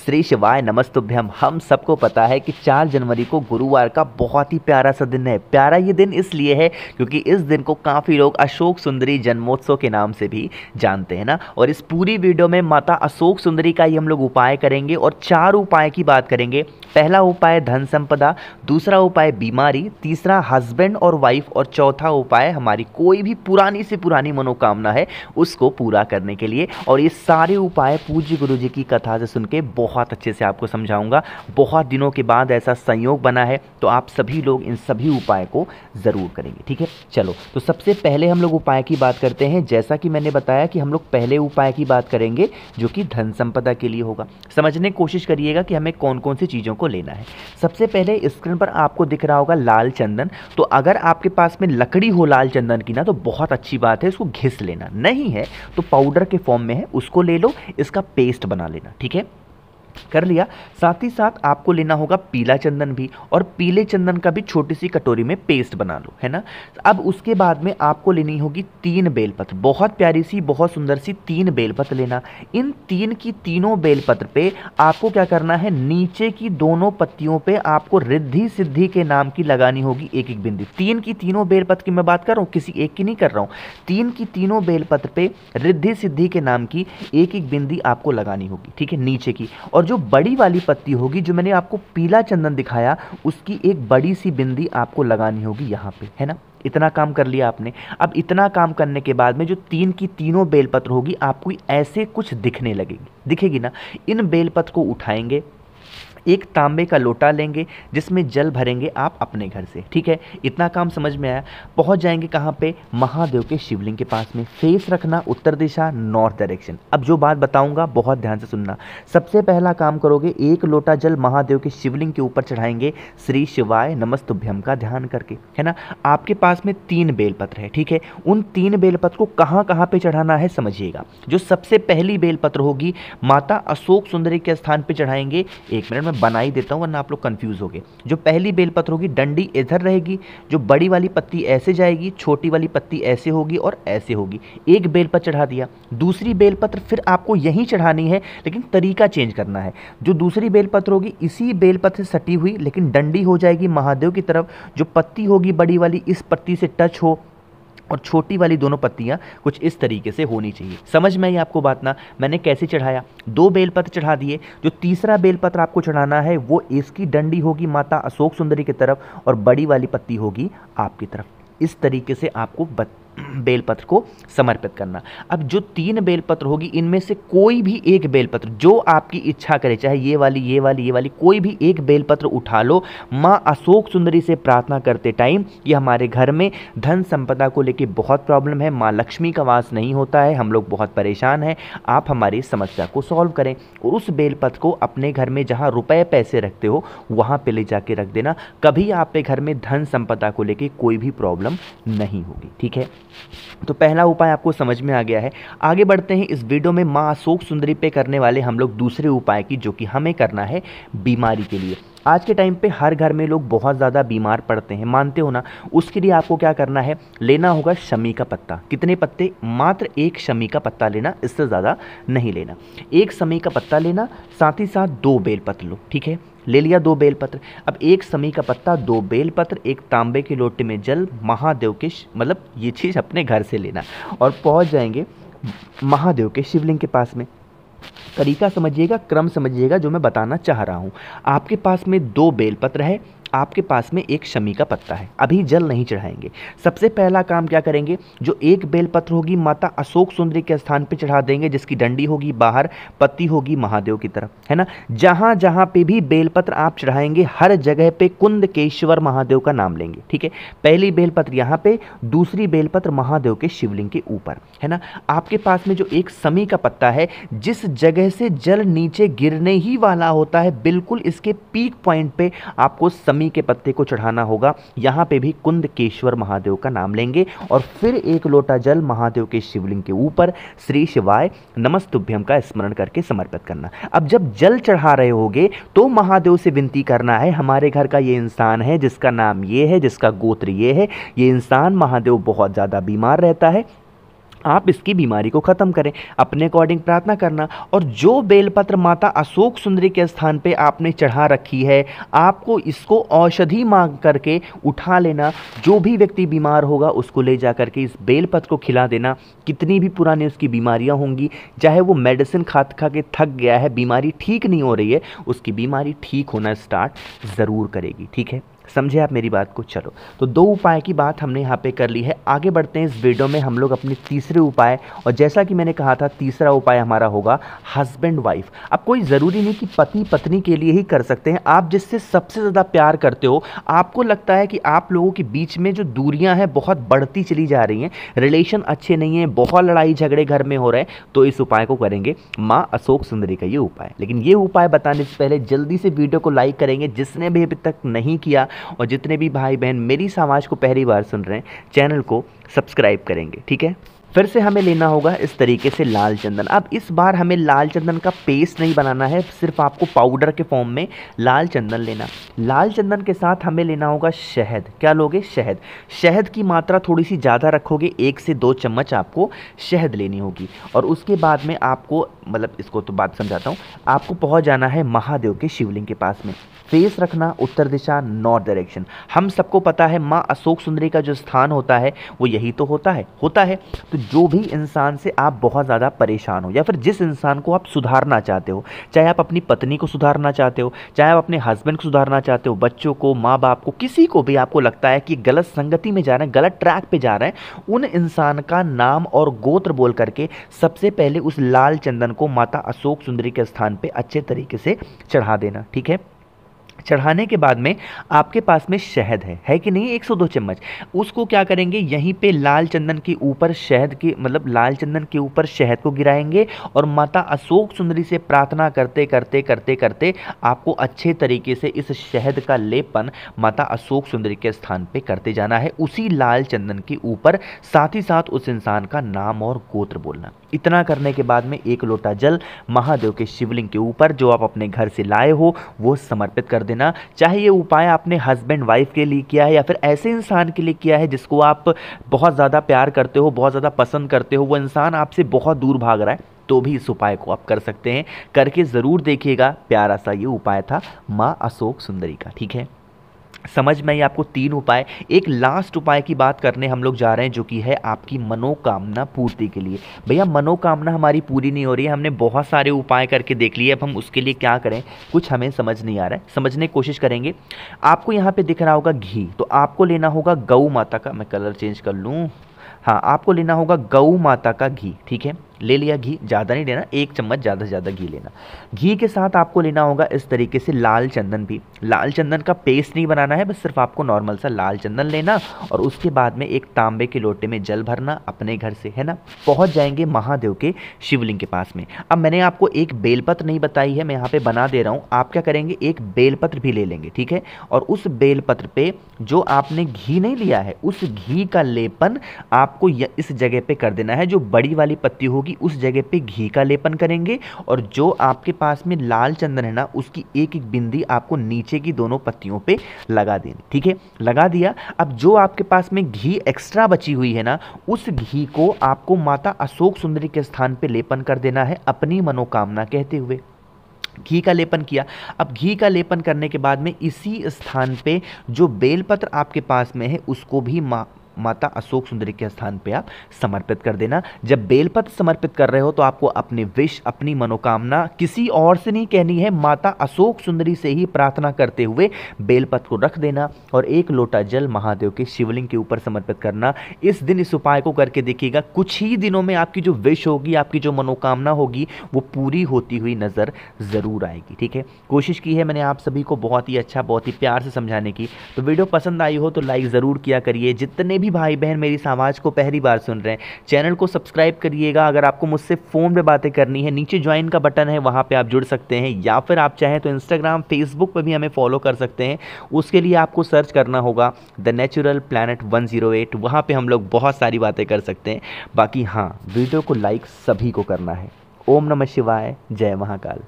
श्री शिवाय नमस्तुभ्यम। हम सबको पता है कि 4 जनवरी को गुरुवार का बहुत ही प्यारा सा दिन है। प्यारा ये दिन इसलिए है क्योंकि इस दिन को काफ़ी लोग अशोक सुंदरी जन्मोत्सव के नाम से भी जानते हैं ना। और इस पूरी वीडियो में माता अशोक सुंदरी का ही हम लोग उपाय करेंगे और 4 उपाय की बात करेंगे। पहला उपाय धन संपदा, दूसरा उपाय बीमारी, तीसरा हस्बैंड और वाइफ और चौथा उपाय हमारी कोई भी पुरानी से पुरानी मनोकामना है उसको पूरा करने के लिए। और ये सारे उपाय पूज्य गुरु जी की कथा से सुन के बहुत अच्छे से आपको समझाऊंगा। बहुत दिनों के बाद ऐसा संयोग बना है तो आप सभी लोग इन सभी उपाय को ज़रूर करेंगे, ठीक है। चलो तो सबसे पहले हम लोग उपाय की बात करते हैं। जैसा कि मैंने बताया कि हम लोग पहले उपाय की बात करेंगे जो कि धन संपदा के लिए होगा। समझने की कोशिश करिएगा कि हमें कौन कौन सी चीज़ों को लेना है। सबसे पहले स्क्रीन पर आपको दिख रहा होगा लाल चंदन। तो अगर आपके पास में लकड़ी हो लाल चंदन की ना तो बहुत अच्छी बात है, इसको घिस लेना। नहीं है तो पाउडर के फॉर्म में है उसको ले लो, इसका पेस्ट बना लेना, ठीक है। कर लिया। साथ ही साथ आपको लेना होगा पीला चंदन भी, और पीले चंदन का भी छोटी सी कटोरी में पेस्ट बना लो, है ना। अब उसके बाद में आपको लेनी होगी 3 बेलपत्र। बहुत प्यारी सी बहुत सुंदर सी 3 बेलपत्र लेना। इन 3 की तीनों बेलपत्र पे आपको क्या करना है, नीचे की दोनों पत्तियों पे आपको रिद्धि सिद्धि के नाम की लगानी होगी एक एक बिंदी। 3 की तीनों बेलपत्र की मैं बात कर रहा हूँ, किसी एक की नहीं कर रहा हूँ। 3 की तीनों बेलपत्र पे रिद्धि सिद्धि के नाम की एक एक बिंदी आपको लगानी होगी, ठीक है, नीचे की। और जो बड़ी वाली पत्ती होगी, जो मैंने आपको पीला चंदन दिखाया, उसकी एक बड़ी सी बिंदी आपको लगानी होगी यहाँ पे, है ना। इतना काम कर लिया आपने। अब इतना काम करने के बाद में जो 3 की तीनों बेलपत्र होगी आपको ऐसे कुछ दिखने लगेगी, दिखेगी ना। इन बेलपत्र को उठाएंगे, एक तांबे का लोटा लेंगे जिसमें जल भरेंगे आप अपने घर से, ठीक है। इतना काम समझ में आया। पहुंच जाएंगे कहाँ पे, महादेव के शिवलिंग के पास में। फेस रखना उत्तर दिशा, नॉर्थ डायरेक्शन। अब जो बात बताऊंगा बहुत ध्यान से सुनना। सबसे पहला काम करोगे, 1 लोटा जल महादेव के शिवलिंग के ऊपर चढ़ाएंगे श्री शिवाय नमस्तुभ्यम का ध्यान करके, है ना। आपके पास में 3 बेलपत्र है, ठीक है। उन 3 बेलपत्र को कहाँ कहाँ पे चढ़ाना है समझिएगा। जो सबसे पहली बेलपत्र होगी माता अशोक सुंदरी के स्थान पे चढ़ाएंगे। 1 मिनट में बना ही देता हूं वरना आप लोग कंफ्यूज हो गए। जो पहली बेलपत्र होगी डंडी इधर रहेगी, जो बड़ी वाली पत्ती ऐसे जाएगी, छोटी वाली पत्ती ऐसे होगी और ऐसे होगी। एक बेलपत्र चढ़ा दिया। दूसरी बेलपत्र फिर आपको यहीं चढ़ानी है लेकिन तरीका चेंज करना है। जो दूसरी बेलपत्र होगी इसी बेलपत्र से सटी हुई लेकिन डंडी हो जाएगी महादेव की तरफ। जो पत्ती होगी बड़ी वाली इस पत्ती से टच हो और छोटी वाली दोनों पत्तियां कुछ इस तरीके से होनी चाहिए। समझ में आई आपको बात ना। मैंने कैसे चढ़ाया, 2 बेलपत्र चढ़ा दिए। जो तीसरा बेलपत्र आपको चढ़ाना है वो इसकी डंडी होगी माता अशोक सुंदरी की तरफ और बड़ी वाली पत्ती होगी आपकी तरफ। इस तरीके से आपको बेलपत्र को समर्पित करना। अब जो 3 बेलपत्र होगी इनमें से कोई भी एक बेलपत्र जो आपकी इच्छा करे, चाहे ये वाली ये वाली ये वाली, कोई भी एक बेलपत्र उठा लो। माँ अशोक सुंदरी से प्रार्थना करते टाइम कि हमारे घर में धन संपदा को लेके बहुत प्रॉब्लम है, माँ लक्ष्मी का वास नहीं होता है, हम लोग बहुत परेशान हैं, आप हमारी समस्या को सॉल्व करें। और उस बेलपत्र को अपने घर में जहाँ रुपए पैसे रखते हो वहाँ पे ले जाके रख देना। कभी आपके घर में धन संपदा को लेके कोई भी प्रॉब्लम नहीं होगी, ठीक है। तो पहला उपाय आपको समझ में आ गया है। आगे बढ़ते हैं इस वीडियो में माँ अशोक सुंदरी पे करने वाले हम लोग दूसरे उपाय की, जो कि हमें करना है बीमारी के लिए। आज के टाइम पे हर घर में लोग बहुत ज़्यादा बीमार पड़ते हैं, मानते हो ना। उसके लिए आपको क्या करना है, लेना होगा शमी का पत्ता। कितने पत्ते, मात्र 1 शमी का पत्ता लेना, इससे ज़्यादा नहीं लेना। 1 शमी का पत्ता लेना, साथ ही साथ 2 बेलपत्र लो, ठीक है। ले लिया 2 बेलपत्र। अब 1 शमी का पत्ता, 2 बेलपत्र, 1 तांबे के लोटे में जल, महादेव के मतलब ये चीज़ अपने घर से लेना और पहुंच जाएंगे महादेव के शिवलिंग के पास में। तरीका समझिएगा, क्रम समझिएगा जो मैं बताना चाह रहा हूँ। आपके पास में 2 बेलपत्र है, आपके पास में 1 शमी का पत्ता है। अभी जल नहीं चढ़ाएंगे। सबसे पहला काम क्या करेंगे, जो 1 बेलपत्र होगी माता अशोक सुंदरी के स्थान पे चढ़ा देंगे, जिसकी डंडी होगी बाहर, पत्ती होगी महादेव की तरफ, है ना। जहां जहां पे भी बेलपत्र आप चढ़ाएंगे हर जगह पे कुंदकेश्वर महादेव का नाम लेंगे, ठीक है। पहली बेलपत्र यहाँ पे, दूसरी बेलपत्र महादेव के शिवलिंग के ऊपर, है ना। आपके पास में जो 1 शमी का पत्ता है, जिस जगह से जल नीचे गिरने ही वाला होता है बिल्कुल इसके पीक पॉइंट पे आपको शमी के पत्ते को चढ़ाना होगा। यहाँ पे भी कुंदकेश्वर महादेव का नाम लेंगे और फिर 1 लोटा जल महादेव के शिवलिंग के ऊपर श्री शिवाय नमस्तुभ्यम का स्मरण करके समर्पित करना। अब जब जल चढ़ा रहे होगे तो महादेव से विनती करना है, हमारे घर का ये इंसान है जिसका नाम ये है, जिसका गोत्र ये है, ये इंसान महादेव बहुत ज़्यादा बीमार रहता है, आप इसकी बीमारी को ख़त्म करें, अपने अकॉर्डिंग प्रार्थना करना। और जो बेलपत्र माता अशोक सुंदरी के स्थान पे आपने चढ़ा रखी है, आपको इसको औषधि मांग करके उठा लेना। जो भी व्यक्ति बीमार होगा उसको ले जा करके इस बेलपत्र को खिला देना। कितनी भी पुरानी उसकी बीमारियां होंगी, चाहे वो मेडिसिन खा खा के थक गया है, बीमारी ठीक नहीं हो रही है, उसकी बीमारी ठीक होना स्टार्ट ज़रूर करेगी। ठीक है, समझे आप मेरी बात को। चलो, तो 2 उपाय की बात हमने यहाँ पे कर ली है। आगे बढ़ते हैं इस वीडियो में हम लोग अपने तीसरे उपाय, और जैसा कि मैंने कहा था तीसरा उपाय हमारा होगा हस्बैंड वाइफ। अब कोई ज़रूरी नहीं कि पति पत्नी के लिए ही कर सकते हैं। आप जिससे सबसे ज़्यादा प्यार करते हो, आपको लगता है कि आप लोगों के बीच में जो दूरियां हैं बहुत बढ़ती चली जा रही हैं, रिलेशन अच्छे नहीं हैं, बहुत लड़ाई झगड़े घर में हो रहे हैं, तो इस उपाय को करेंगे माँ अशोक सुंदरी का ये उपाय। लेकिन ये उपाय बताने से पहले जल्दी से वीडियो को लाइक करेंगे, जिसने भी अभी तक नहीं किया, और जितने भी भाई बहन मेरी इस आवाज़ को पहली बार सुन रहे हैं, चैनल को सब्सक्राइब करेंगे। ठीक है, फिर से हमें लेना होगा इस तरीके से लाल चंदन। अब इस बार हमें लाल चंदन का पेस्ट नहीं बनाना है, सिर्फ आपको पाउडर के फॉर्म में लाल चंदन लेना। लाल चंदन के साथ हमें लेना होगा शहद। क्या लोगे? शहद। शहद की मात्रा थोड़ी सी ज़्यादा रखोगे, 1 से 2 चम्मच आपको शहद लेनी होगी। और उसके बाद में आपको, मतलब इसको तो बात समझाता हूँ, आपको पहुँच जाना है महादेव के शिवलिंग के पास में। फेस रखना उत्तर दिशा, नॉर्थ डायरेक्शन। हम सबको पता है माँ अशोक सुंदरी का जो स्थान होता है वो यही तो होता है। तो जो भी इंसान से आप बहुत ज़्यादा परेशान हो, या फिर जिस इंसान को आप सुधारना चाहते हो, चाहे आप अपनी पत्नी को सुधारना चाहते हो, चाहे आप अपने हस्बैंड को सुधारना चाहते हो, बच्चों को, माँ बाप को, किसी को भी आपको लगता है कि गलत संगति में जा रहे हैं, गलत ट्रैक पे जा रहे हैं, उन इंसान का नाम और गोत्र बोल करके सबसे पहले उस लाल चंदन को माता अशोक सुंदरी के स्थान पे अच्छे तरीके से चढ़ा देना। ठीक है, चढ़ाने के बाद में आपके पास में शहद है कि नहीं, 102 चम्मच, उसको क्या करेंगे, यहीं पे लाल चंदन के ऊपर शहद के, मतलब लाल चंदन के ऊपर शहद को गिराएंगे, और माता अशोक सुंदरी से प्रार्थना करते करते करते करते आपको अच्छे तरीके से इस शहद का लेपन माता अशोक सुंदरी के स्थान पे करते जाना है, उसी लाल चंदन के ऊपर। साथ ही साथ उस इंसान का नाम और गोत्र बोलना। इतना करने के बाद में 1 लोटा जल महादेव के शिवलिंग के ऊपर, जो आप अपने घर से लाए हो, वो समर्पित कर देना। चाहे ये उपाय आपने हस्बैंड वाइफ के लिए किया है, या फिर ऐसे इंसान के लिए किया है जिसको आप बहुत ज़्यादा प्यार करते हो, बहुत ज़्यादा पसंद करते हो, वो इंसान आपसे बहुत दूर भाग रहा है, तो भी इस उपाय को आप कर सकते हैं। करके ज़रूर देखिएगा, प्यारा सा ये उपाय था माँ अशोक सुंदरी का। ठीक है, समझ में आई आपको 3 उपाय। एक लास्ट उपाय की बात करने हम लोग जा रहे हैं, जो कि है आपकी मनोकामना पूर्ति के लिए। भैया मनोकामना हमारी पूरी नहीं हो रही है, हमने बहुत सारे उपाय करके देख लिए, अब हम उसके लिए क्या करें, कुछ हमें समझ नहीं आ रहा है, समझने की कोशिश करेंगे। आपको यहाँ पे दिख रहा होगा घी, तो आपको लेना होगा गौ माता का, मैं कलर चेंज कर लूँ, हाँ, आपको लेना होगा गौ माता का घी। ठीक है, ले लिया घी, ज़्यादा नहीं लेना, 1 चम्मच ज़्यादा से ज़्यादा घी लेना। घी के साथ आपको लेना होगा इस तरीके से लाल चंदन भी। लाल चंदन का पेस्ट नहीं बनाना है, बस सिर्फ आपको नॉर्मल सा लाल चंदन लेना, और उसके बाद में एक तांबे के लोटे में जल भरना अपने घर से, है ना। पहुंच जाएंगे महादेव के शिवलिंग के पास में। अब मैंने आपको एक बेलपत्र नहीं बताई है, मैं यहाँ पे बना दे रहा हूँ। आप क्या करेंगे, एक बेलपत्र भी ले लेंगे। ठीक है, और उस बेलपत्र पे जो आपने घी नहीं लिया है, उस घी का लेपन आपको इस जगह पे कर देना है। जो बड़ी वाली पत्ती होगी उस जगह पे घी का लेपन करेंगे, और जो आपके पास में लाल चंदन है ना, उसकी एक एक बिंदी आपको नीचे की दोनों पत्तियों पे लगा देनी। ठीक है, लगा दिया। अब जो आपके पास में घी एक्स्ट्रा बची हुई है ना, उस घी को आपको माता अशोक सुंदरी के स्थान पे लेपन कर देना है, अपनी मनोकामना कहते हुए। घी का लेपन किया। अब घी का लेपन करने के बाद में इसी स्थान पे जो बेलपत्र आपके पास में है, उसको भी माता अशोक सुंदरी के स्थान पे आप समर्पित कर देना। जब बेलपत्र समर्पित कर रहे हो तो आपको अपने विश, अपनी मनोकामना किसी और से नहीं कहनी है, माता अशोक सुंदरी से ही प्रार्थना करते हुए बेलपत्र को रख देना, और 1 लोटा जल महादेव के शिवलिंग के ऊपर समर्पित करना। इस दिन इस उपाय को करके देखिएगा, कुछ ही दिनों में आपकी जो विश होगी, आपकी जो मनोकामना होगी, वो पूरी होती हुई नज़र ज़रूर आएगी। ठीक है, कोशिश की है मैंने आप सभी को बहुत ही अच्छा, बहुत ही प्यार से समझाने की। तो वीडियो पसंद आई हो तो लाइक ज़रूर किया करिए। जितने भी भाई बहन मेरी इस आवाज़ को पहली बार सुन रहे हैं, चैनल को सब्सक्राइब करिएगा। अगर आपको मुझसे फ़ोन पे बातें करनी है, नीचे ज्वाइन का बटन है, वहाँ पे आप जुड़ सकते हैं, या फिर आप चाहें तो इंस्टाग्राम, फेसबुक पे भी हमें फॉलो कर सकते हैं। उसके लिए आपको सर्च करना होगा द नेचुरल प्लैनेट 108, वहाँ पे हम लोग बहुत सारी बातें कर सकते हैं। बाकी हाँ, वीडियो को लाइक सभी को करना है। ओम नमः शिवाय, जय महाकाल।